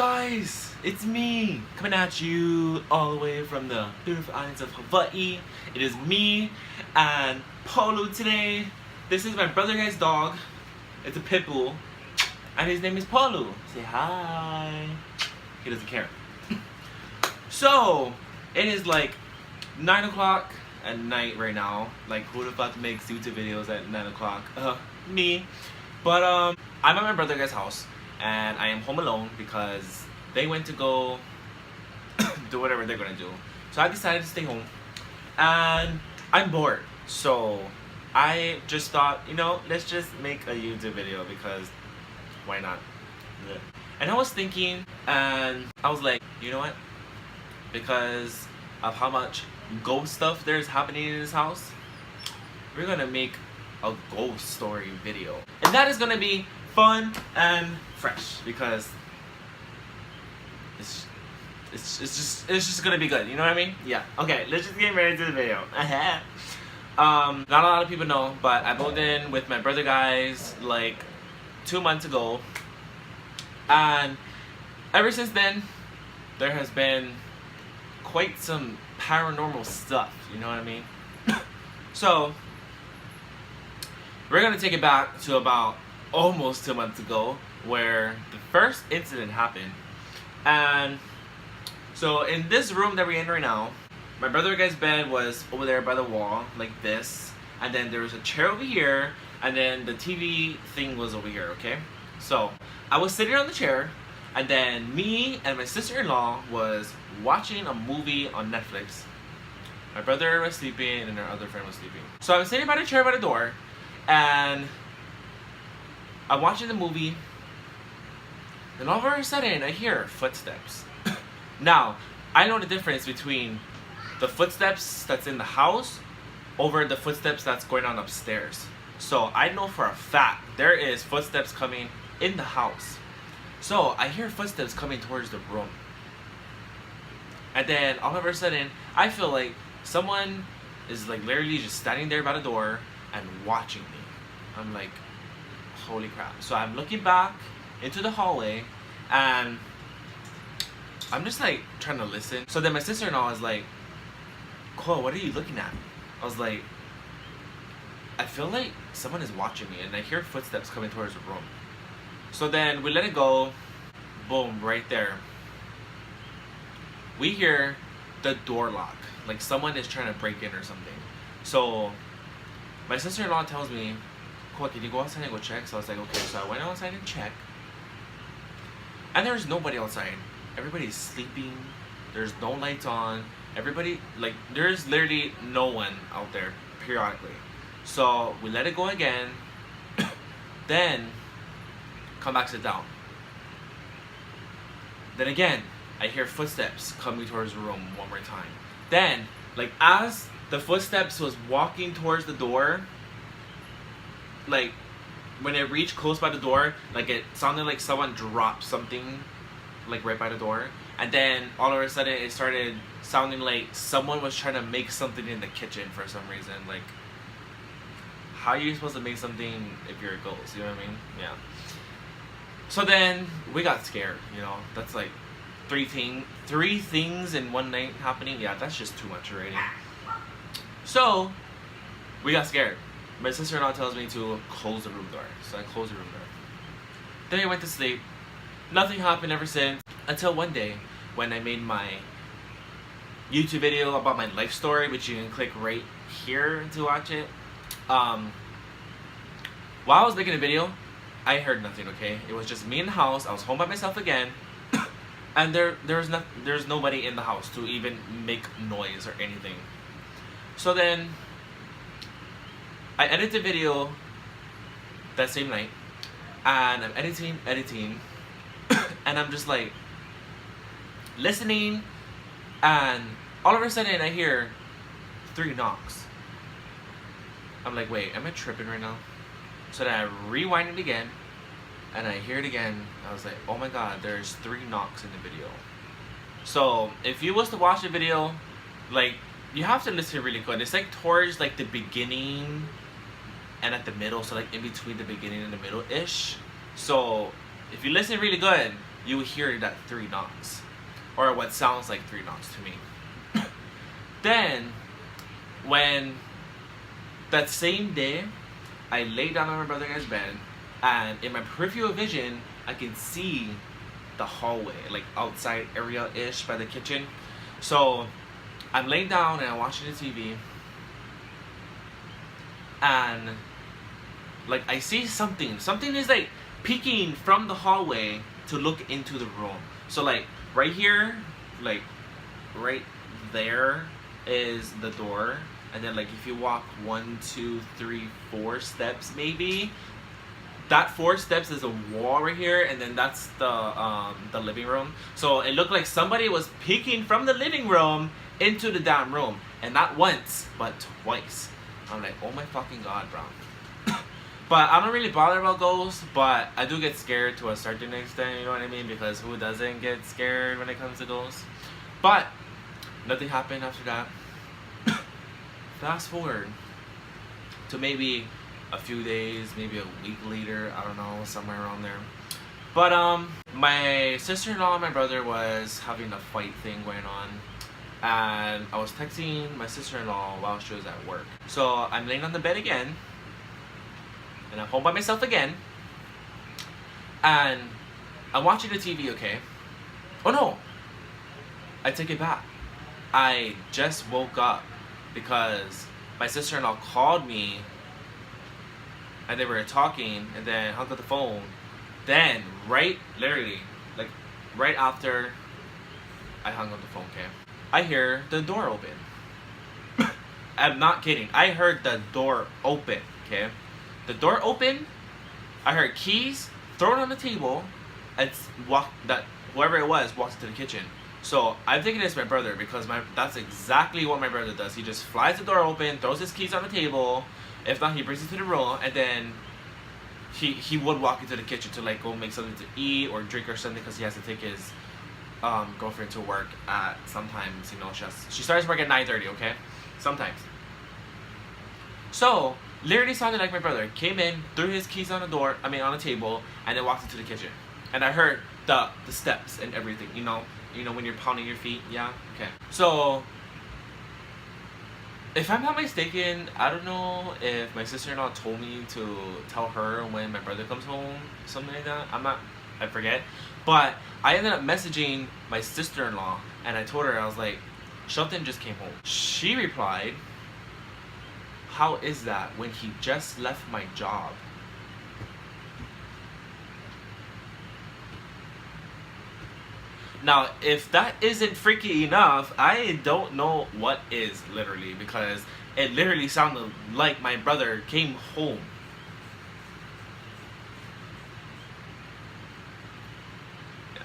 guys? It's me coming at you all the way from the beautiful islands of Hawaii. It is me and Polo today. This is my brother guy's dog. It's a pit bull, and his name is Polo. Say hi. He doesn't care. So it is like 9 o'clock at night right now. Like, who the fuck makes YouTube videos at 9 o'clock? Me. But I'm at my brother guy's house, and I am home alone because they went to go do whatever they're gonna do. So I decided to stay home, and I'm bored. So I just thought, you know, let's just make a YouTube video because why not? Yeah. And I was thinking, and I was like, you know what? Because of how much ghost stuff there's happening in this house, we're gonna make a ghost story video, and that is gonna be fun and fresh because it's just gonna be good. You know what I mean? Yeah. Okay, let's just get right into the video. Not a lot of people know, but I moved in with my brother guys like 2 months ago, and ever since then there has been quite some paranormal stuff, you know what I mean? So we're gonna take it back to about almost 2 months ago, where the first incident happened. And so in this room that we're in right now, my brother guy's bed was over there by the wall like this, and then there was a chair over here, and then the TV thing was over here. Okay, so I was sitting on the chair, and then me and my sister-in-law was watching a movie on Netflix. My brother was sleeping and our other friend was sleeping. So I was sitting by the chair by the door, and I'm watching the movie, and all of a sudden I hear footsteps. Now, I know the difference between the footsteps that's in the house over the footsteps that's going on upstairs. So I know for a fact there is footsteps coming in the house. So I hear footsteps coming towards the room, and then all of a sudden I feel like someone is like literally just standing there by the door and watching me. I'm like, holy crap. So I'm looking back into the hallway, and I'm just like trying to listen. So then my sister-in-law is like, Cole, what are you looking at? I was like, I feel like someone is watching me, and I hear footsteps coming towards the room. So then we let it go. Boom, right there. We hear the door lock, like someone is trying to break in or something. So my sister-in-law tells me, Cole, can you go outside and go check? So I was like, okay. So I went outside and checked, and there's nobody outside. Everybody's sleeping. There's no lights on. Everybody, like, there's literally no one out there periodically. So we let it go again. Then come back, sit down. Then again, I hear footsteps coming towards the room one more time. Then, like, as the footsteps was walking towards the door, like, when it reached close by the door, like, it sounded like someone dropped something, like, right by the door. And then, all of a sudden, it started sounding like someone was trying to make something in the kitchen for some reason. Like, how are you supposed to make something if you're a ghost? You know what I mean? Yeah. So then, we got scared, you know? That's like three things in one night happening. Yeah, that's just too much already. So we got scared. My sister-in-law tells me to close the room door. So I closed the room door. Then I went to sleep. Nothing happened ever since, until one day when I made my YouTube video about my life story, which you can click right here to watch it. While I was making a video, I heard nothing. Okay, it was just me in the house. I was home by myself again, and there's nobody in the house to even make noise or anything. So then I edited the video that same night, and I'm editing, and I'm just like listening, and all of a sudden I hear 3 knocks. I'm like, wait, am I tripping right now? So then I rewind it again, and I hear it again. I was like, oh my god, there's 3 knocks in the video. So if you was to watch the video, like, you have to listen really good. It's like towards like the beginning and at the middle, so like in between the beginning and the middle ish. So if you listen really good, you will hear that 3 knocks, or what sounds like 3 knocks to me. Then, when that same day, I lay down on my brother guy's bed, and in my peripheral vision, I can see the hallway, like outside area-ish by the kitchen. So I'm laying down and I'm watching the TV, and like I see something is like peeking from the hallway to look into the room. So like right here, like right there is the door, and then like if you walk 1, 2, 3, 4 steps maybe, that 4 steps is a wall right here, and then that's the living room. So it looked like somebody was peeking from the living room into the damn room, and not once but twice. I'm like, oh my fucking god, bro. But I don't really bother about ghosts, but I do get scared to a certain extent, you know what I mean? Because who doesn't get scared when it comes to ghosts? But nothing happened after that. Fast forward to maybe a few days, maybe a week later, I don't know, somewhere around there. But my sister-in-law and my brother was having a fight thing going on, and I was texting my sister-in-law while she was at work. So I'm laying on the bed again, and I'm home by myself again, and I'm watching the TV, okay? Oh no, I take it back. I just woke up because my sister-in-law called me, and they were talking, and then hung up the phone. Then, literally, like, right after I hung up the phone, okay, I hear the door open. I'm not kidding. I heard the door open, okay? The door open, I heard keys thrown on the table, and whoever it was walks into the kitchen. So I'm thinking it's my brother, because that's exactly what my brother does. He just flies the door open, throws his keys on the table. If not, he brings it to the room, and then he would walk into the kitchen to like go make something to eat or drink or something, because he has to take his girlfriend to work at sometimes, you know, she starts work at 9:30, okay? Sometimes. So literally sounded like my brother came in, threw his keys on the table, and then walked into the kitchen. And I heard the steps and everything, you know when you're pounding your feet, yeah? Okay. So if I'm not mistaken, I don't know if my sister-in-law told me to tell her when my brother comes home, something like that. I forget. But I ended up messaging my sister-in-law, and I told her, I was like, Shelton just came home. She replied, how is that when he just left my job? Now, if that isn't freaky enough, I don't know what is, literally, because it literally sounded like my brother came home. Yeah.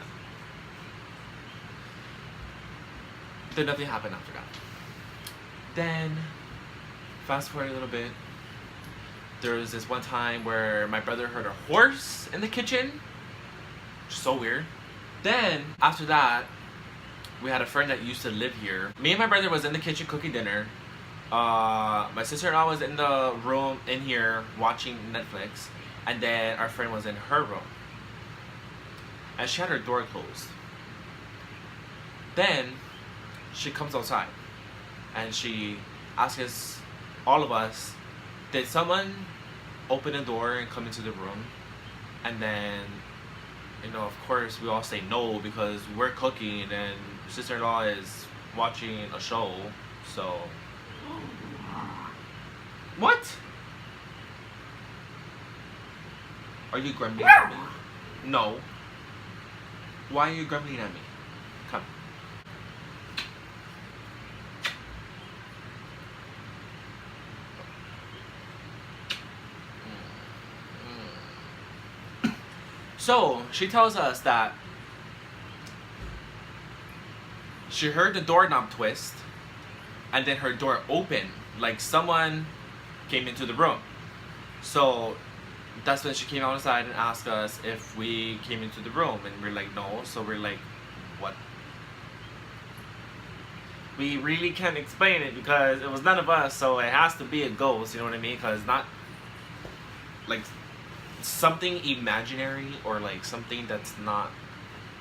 Then nothing happened after that. Then, fast forward a little bit, there was this one time where my brother heard a horse in the kitchen, which is so weird. Then, after that, we had a friend that used to live here. Me and my brother was in the kitchen cooking dinner. My sister-in-law was in the room in here watching Netflix. And then our friend was in her room. And she had her door closed. Then, she comes outside. And she asks all of us, did someone open the door and come into the room? And then, of course, we all say no, because we're cooking and sister-in-law is watching a show, so... What? Are you grumbling at me? No. Why are you grumbling at me? Come. So, she tells us that she heard the doorknob twist, and then her door opened, like someone came into the room. So, that's when she came outside and asked us if we came into the room, and we're like, no. So we're like, what? We really can't explain it because it was none of us, so it has to be a ghost, you know what I mean? Because not, like, something imaginary or like something that's not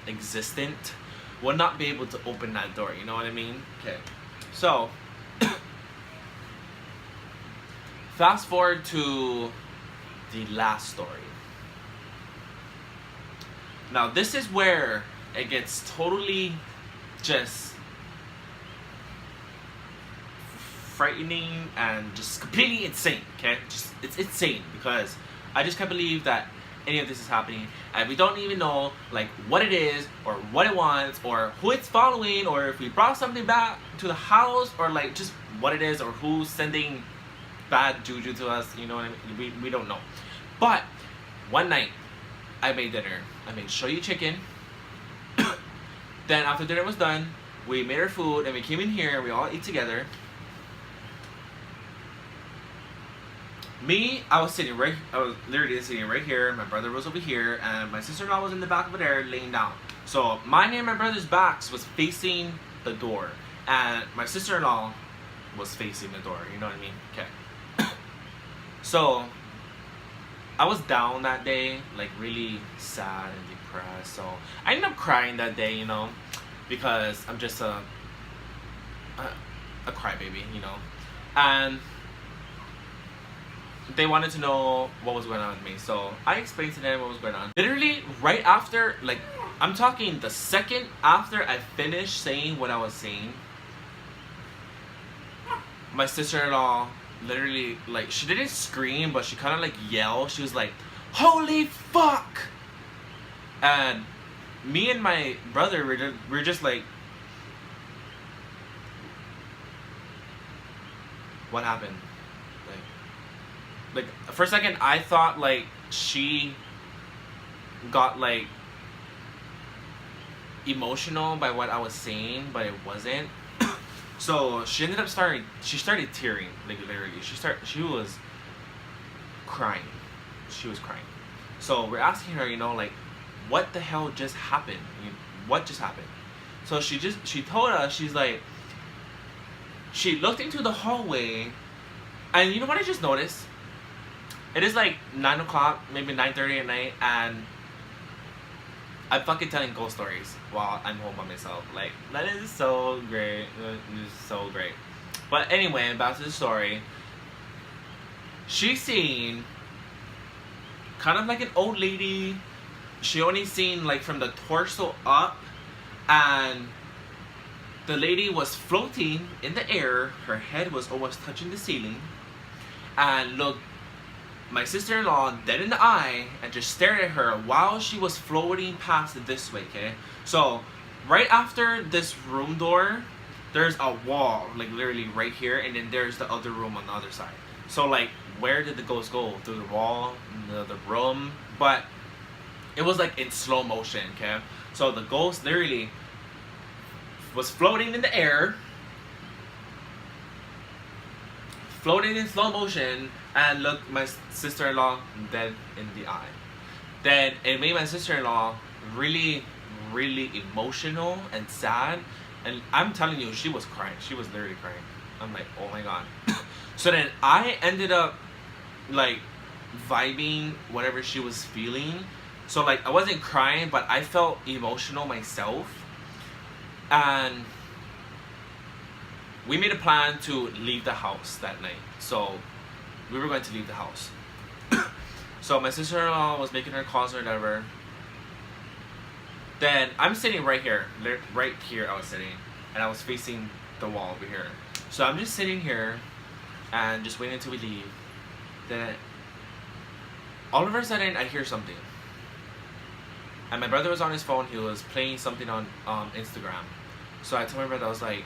existent would not be able to open that door. You know what I mean? Okay. So, fast forward to the last story. Now, this is where it gets totally just frightening and just completely insane, okay? Just it's insane because I just can't believe that any of this is happening and we don't even know like what it is or what it wants or who it's following or if we brought something back to the house or like just what it is or who's sending bad juju to us, you know what I mean? We don't know. But one night I made dinner. I made shoyu chicken. Then after dinner was done, we made our food and we came in here and we all ate together. I was literally sitting right here, my brother was over here, and my sister-in-law was in the back over there laying down. So mine and my brother's backs was facing the door, and my sister-in-law was facing the door, you know what I mean? Okay. So, I was down that day, like really sad and depressed, so I ended up crying that day, you know, because I'm just a crybaby, you know, and they wanted to know what was going on with me, so I explained to them what was going on. Literally, right after, like, I'm talking the second after I finished saying what I was saying, my sister-in-law literally, like, she didn't scream, but she kind of, like, yelled. She was like, "Holy fuck!" And me and my brother were just like, what happened? Like for a second I thought like she got like emotional by what I was saying, but it wasn't. So she started tearing, like literally. She was crying. She was crying. So we're asking her, you know, like, what the hell just happened? What just happened? So she told us, she's like, she looked into the hallway, and you know what I just noticed? It is like 9 o'clock, maybe 9:30 at night, and I'm fucking telling ghost stories while I'm home by myself. Like, that is so great. It is so great. But anyway, back to the story. She's seen kind of like an old lady. She only seen like from the torso up, and the lady was floating in the air. Her head was almost touching the ceiling, and looked my sister-in-law dead in the eye and just stared at her while she was floating past this way, okay? So, right after this room door, there's a wall, like literally right here, and then there's the other room on the other side. So, like, where did the ghost go? Through the wall, the room? But it was like in slow motion, okay? So the ghost literally was floating in the air, floating in slow motion, and looked my sister-in-law dead in the eye. Then it made my sister-in-law really, really emotional and sad. And I'm telling you, she was crying. She was literally crying. I'm like, oh my god. So then I ended up like vibing whatever she was feeling. So like I wasn't crying, but I felt emotional myself. And we made a plan to leave the house that night. So we were going to leave the house. So my sister-in-law was making her calls or whatever. Then I'm sitting right here. Right here I was sitting. And I was facing the wall over here. So I'm just sitting here and just waiting until we leave. Then all of a sudden I hear something. And my brother was on his phone. He was playing something on Instagram. So I told my brother, I was like,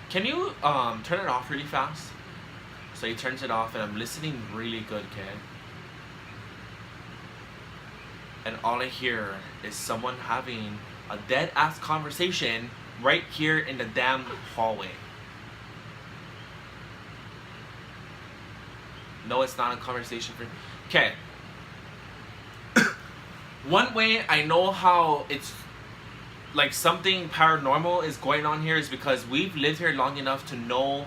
can you turn it off really fast? So he turns it off and I'm listening really good, okay? And all I hear is someone having a dead-ass conversation right here in the damn hallway. No, it's not a conversation for... Okay. One way I know how it's like something paranormal is going on here is because we've lived here long enough to know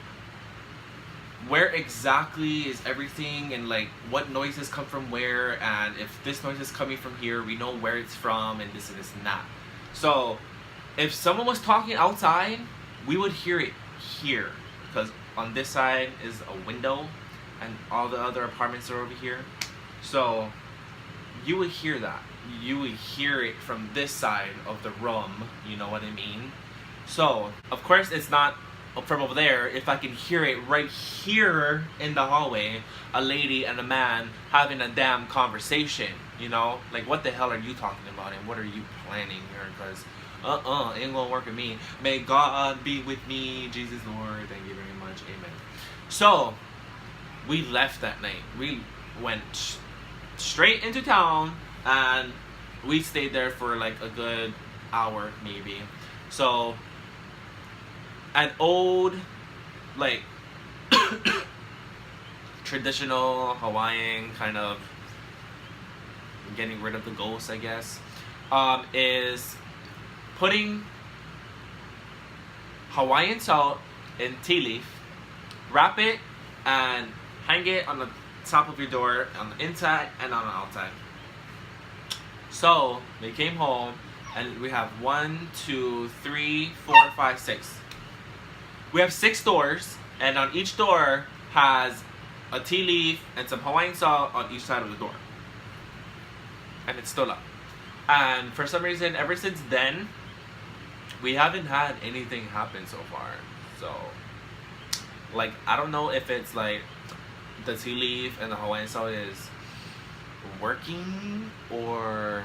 where exactly is everything and like what noises come from where, and if this noise is coming from here, we know where it's from, and this and that. So if someone was talking outside, we would hear it here, because on this side is a window and all the other apartments are over here. So you would hear that. You would hear it from this side of the room, you know what I mean? So of course it's not from over there. If I can hear it right here in the hallway, a lady and a man having a damn conversation, you know, like what the hell are you talking about and what are you planning here? Because ain't gonna work with me. May God be with me, Jesus Lord, thank you very much, amen. So we left that night. We went straight into town and we stayed there for like a good hour maybe. So an old, like traditional Hawaiian kind of getting rid of the ghosts, I guess, is putting Hawaiian salt in tea leaf, wrap it, and hang it on the top of your door on the inside and on the outside. So they came home and we have 1, 2, 3, 4, 5, 6. We have 6 doors, and on each door has a tea leaf and some Hawaiian salt on each side of the door. And it's still up. And for some reason, ever since then, we haven't had anything happen so far. So, like, I don't know if it's like the tea leaf and the Hawaiian salt is working, or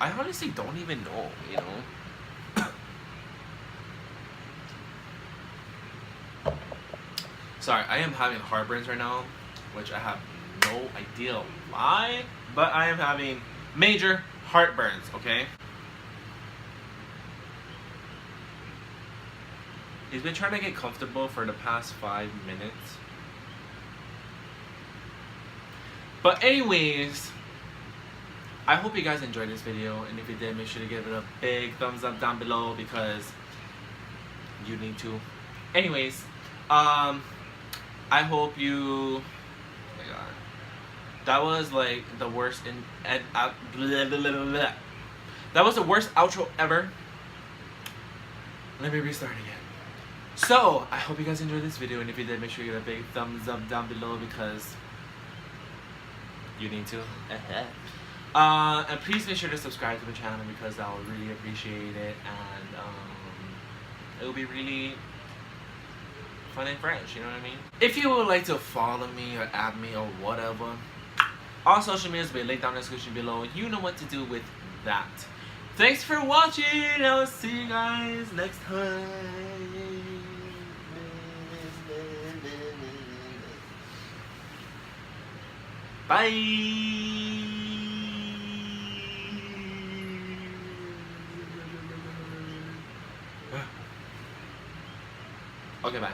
I honestly don't even know, you know? Sorry, I am having heartburns right now, which I have no idea why, but I am having major heartburns, okay? He's been trying to get comfortable for the past 5 minutes. But anyways, I hope you guys enjoyed this video, and if you did, make sure to give it a big thumbs up down below because you need to. Anyways, I hope you. Oh my god, that was like the worst that was the worst outro ever. Let me restart again. So I hope you guys enjoyed this video, and if you did, make sure you give a big thumbs up down below because you need to. And please make sure to subscribe to the channel because I would really appreciate it, and it will be really fun and fresh, you know what I mean? If you would like to follow me or add me or whatever, all social medias will be linked down in the description below. You know what to do with that. Thanks for watching. I'll see you guys next time. Bye. Okay, bye.